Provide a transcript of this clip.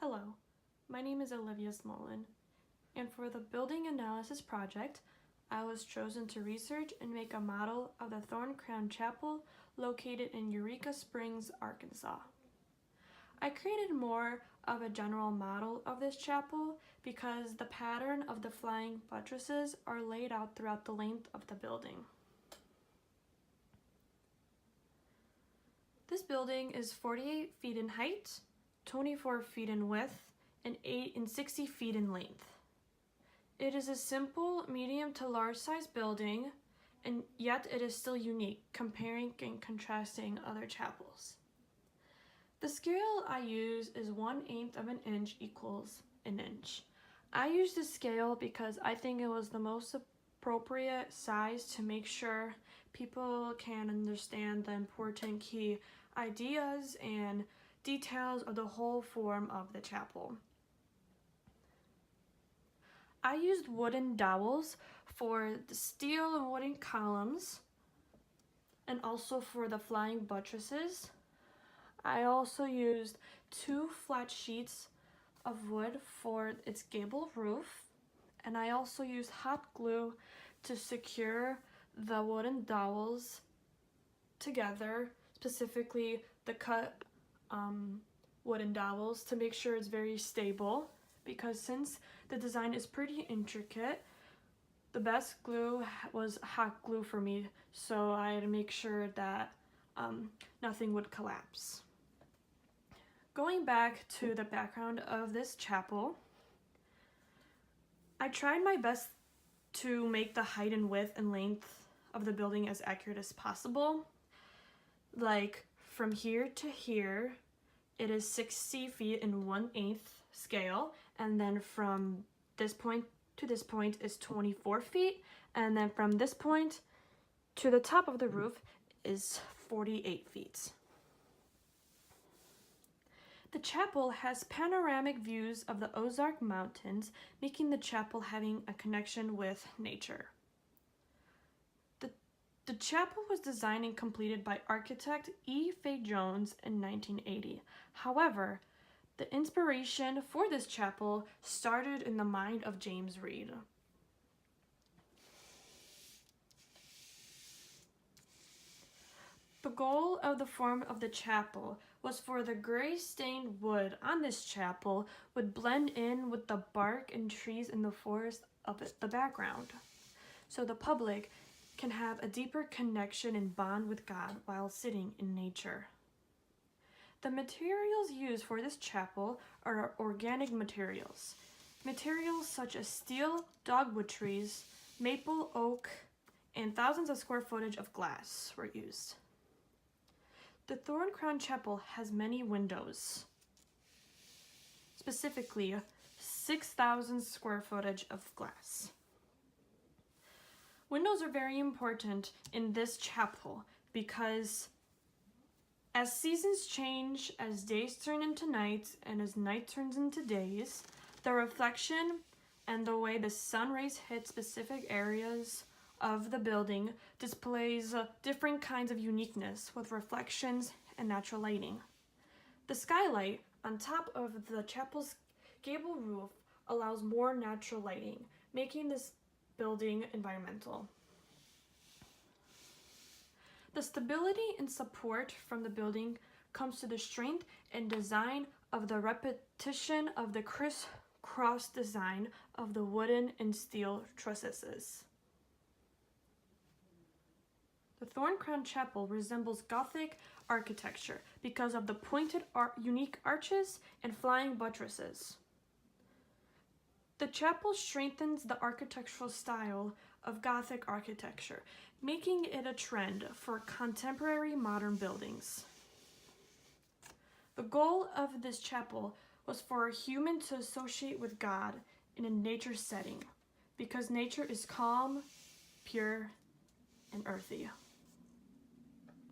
Hello, my name is Olivia Smolen, and for the building analysis project, I was chosen to research and make a model of the Thorncrown Chapel located in Eureka Springs, Arkansas. I created more of a general model of this chapel because the pattern of the flying buttresses are laid out throughout the length of the building. This building is 48 feet in height, 24 feet in width, and 60 feet in length. It is a simple, medium to large size building, and yet it is still unique, comparing and contrasting other chapels. The scale I use is 1/8 of an inch equals an inch. I use this scale because I think it was the most appropriate size to make sure people can understand the important key ideas and details of the whole form of the chapel. I used wooden dowels for the steel and wooden columns and also for the flying buttresses. I also used 2 flat sheets of wood for its gable roof, and I also used hot glue to secure the wooden dowels together, specifically the cut wooden dowels, to make sure it's very stable, because since the design is pretty intricate, the best glue was hot glue for me, so I had to make sure that nothing would collapse. Going back to the background of this chapel, I tried my best to make the height and width and length of the building as accurate as possible. Like from here to here, it is 60 feet in 1/8 scale, and then from this point to this point is 24 feet, and then from this point to the top of the roof is 48 feet. The chapel has panoramic views of the Ozark Mountains, making the chapel having a connection with nature. The chapel was designed and completed by architect E. Fay Jones in 1980. However, the inspiration for this chapel started in the mind of James Reed. The goal of the form of the chapel was for the gray stained wood on this chapel would blend in with the bark and trees in the forest of the background, so the public can have a deeper connection and bond with God while sitting in nature. The materials used for this chapel are organic materials. Materials such as steel, dogwood trees, maple, oak, and thousands of square footage of glass were used. The Thorncrown Chapel has many windows, specifically 6,000 square footage of glass. Windows are very important in this chapel because as seasons change, as days turn into nights, and as night turns into days, the reflection and the way the sun rays hit specific areas of the building displays different kinds of uniqueness with reflections and natural lighting. The skylight on top of the chapel's gable roof allows more natural lighting, making this building environmental. The stability and support from the building comes to the strength and design of the repetition of the crisscross design of the wooden and steel trusses. The Thorncrown Chapel resembles Gothic architecture because of the pointed unique arches and flying buttresses. The chapel strengthens the architectural style of Gothic architecture, making it a trend for contemporary modern buildings. The goal of this chapel was for a human to associate with God in a nature setting, because nature is calm, pure, and earthy.